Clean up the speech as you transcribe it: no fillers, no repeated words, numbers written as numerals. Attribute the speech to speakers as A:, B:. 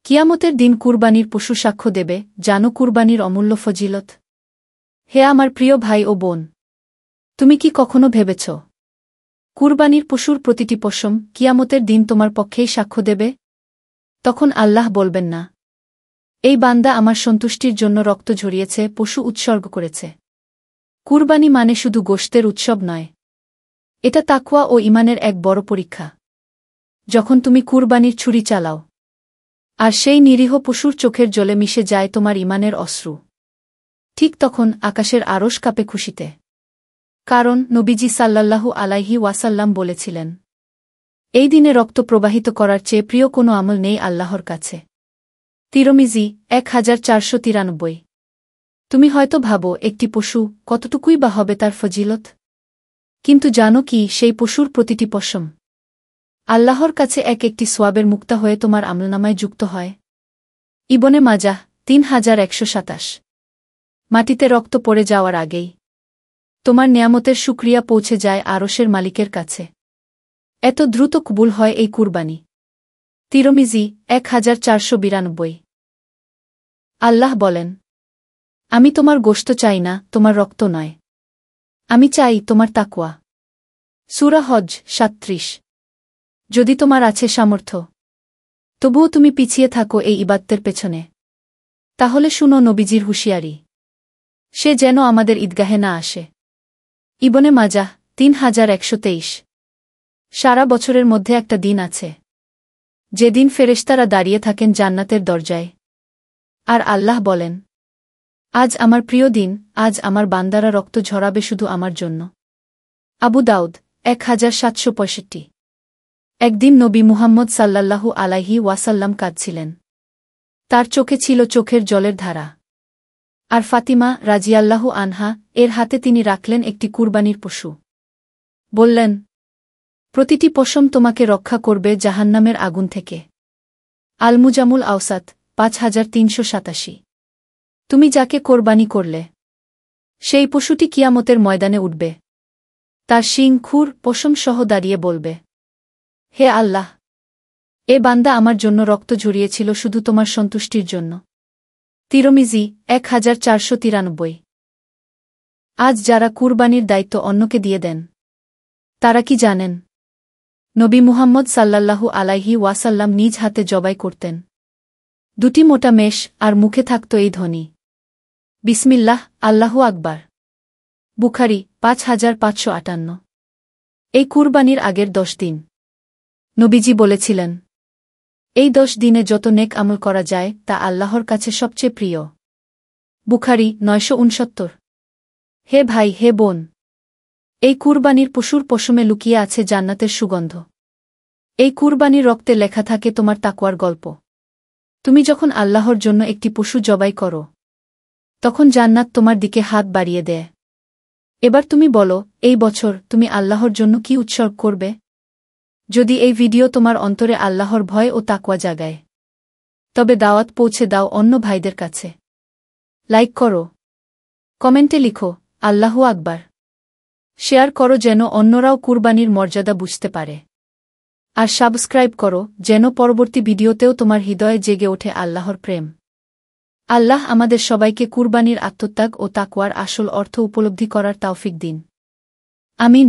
A: কিয়ামতের দিন কুরবানির পশু সাক্ষ্য দেবে, জানো কুরবানির অমূল্য ফজিলত। হে আমার প্রিয় ভাই ও বোন, তুমি কি কখনো ভেবেছ কুরবানির পশুর প্রতিটি পশম কিয়ামতের দিন তোমার পক্ষেই সাক্ষ্য দেবে? তখন আল্লাহ বলবেন না, এই বান্দা আমার সন্তুষ্টির জন্য রক্ত ঝরিয়েছে, পশু উৎসর্গ করেছে। কুরবানি মানে শুধু গোশতের উৎসব নয়, এটা তাকওয়া ও ঈমানের এক বড় পরীক্ষা। যখন তুমি কুরবানির ছুরি চালাও আর সেই নিরীহ পশুর চোখের জলে মিশে যায় তোমার ঈমানের অশ্রু, ঠিক তখন আকাশের আরশ কাঁপে খুশিতে। কারণ নবীজি সাল্লাল্লাহু আলাইহি ওয়াসাল্লাম বলেছিলেন, এই দিনে রক্ত প্রবাহিত করার চেয়ে প্রিয় কোনো আমল নেই আল্লাহর কাছে। তিরমিজি 1493। তুমি হয়তো ভাবো একটি পশু, কতটুকুই বা হবে তার ফজিলত? কিন্তু জানো কি, সেই পশুর প্রতিটি পশম আল্লাহর কাছে এক একটি সোয়াবের মুক্তা হয়ে তোমার আমলনামায় যুক্ত হয়। ইবনে মাজাহ 3127। মাটিতে রক্ত পড়ে যাওয়ার আগেই তোমার নেয়ামতের শুকরিয়া পৌঁছে যায় আরশের মালিকের কাছে। এত দ্রুত কবুল হয় এই কুরবানি। তিরমিজি 1492। আল্লাহ বলেন, আমি তোমার গোশত চাই না, তোমার রক্ত নয়, আমি চাই তোমার তাকওয়া। সূরা হজ 37। যদি তোমার আছে সামর্থ্য, তবুও তুমি পিছিয়ে থাকো এই ইবাদতের পেছনে, তাহলে শুনো নবীজির হুঁশিয়ারি, সে যেন আমাদের ঈদগাহে না আসে। ইবনে মাজাহ 3123। সারা বছরের মধ্যে একটা দিন আছে যেদিন ফেরেশতারা দাঁড়িয়ে থাকেন জান্নাতের দরজায়, আর আল্লাহ বলেন, আজ আমার প্রিয় দিন, আজ আমার বান্দারা রক্ত ঝরাবে শুধু আমার জন্য। আবু দাউদ 1765। একদিন নবী মুহাম্মদ সাল্লাল্লাহু আলাইহি ওয়াসাল্লাম কাঁদছিলেন। তার চোখে ছিল চোখের জলের ধারা। আর ফাতিমা রাজিয়াল্লাহু আনহা এর হাতে তিনি রাখলেন একটি কুরবানির পশু। বললেন, প্রতিটি পশম তোমাকে রক্ষা করবে জাহান্নামের আগুন থেকে। আল মুজামুল আওসাত 5387। তুমি যাকে কোরবানি করলে, সেই পশুটি কিয়ামতের ময়দানে উঠবে, তার শিং খুর পশম সহ দাঁড়িয়ে বলবে, হে আল্লাহ, এ বান্দা আমার জন্য রক্ত ঝরিয়েছিল শুধু তোমার সন্তুষ্টির জন্য। তিরমিজি 1493। আজ যারা কুরবানির দায়িত্ব অন্যকে দিয়ে দেন, তারা কি জানেন, নবী মুহাম্মদ সাল্লাল্লাহু আলাইহি ওয়াসাল্লাম নিজ হাতে জবাই করতেন। দুটি মোটা মেষ, আর মুখে থাকত এই ধ্বনি, বিসমিল্লাহ, আল্লাহু আকবার। বুখারী 5558। এই কুরবানির আগের 10 দিন নবীজি বলেছিলেন, এই 10 দিনে যত নেক আমল করা যায় তা আল্লাহর কাছে সবচেয়ে প্রিয়। বুখারী 969। হে ভাই, হে বোন, এই কুরবানির পশুর পশমে লুকিয়ে আছে জান্নাতের সুগন্ধ। এই কুরবানির রক্তে লেখা থাকে তোমার তাকওয়ার গল্প। তুমি যখন আল্লাহর জন্য একটি পশু জবাই করো, তখন জান্নাত তোমার দিকে হাত বাড়িয়ে দেয়। এবার তুমি বলো, এই বছর তুমি আল্লাহর জন্য কি উৎসর্গ করবে? যদি এই ভিডিও তোমার অন্তরে আল্লাহর ভয় ও তাকওয়া জাগায়, তবে দাওয়াত পৌঁছে দাও অন্য ভাইদের কাছে। লাইক করো, কমেন্টে লিখো আল্লাহু আকবার, শেয়ার করো যেন অন্যরাও কুরবানির মর্যাদা বুঝতে পারে, আর সাবস্ক্রাইব করো যেন পরবর্তী ভিডিওতেও তোমার হৃদয়ে জেগে ওঠে আল্লাহর প্রেম। আল্লাহ আমাদের সবাইকে কুরবানির আত্মত্যাগ ও তাকওয়ার আসল অর্থ উপলব্ধি করার তৌফিক দিন। আমিন।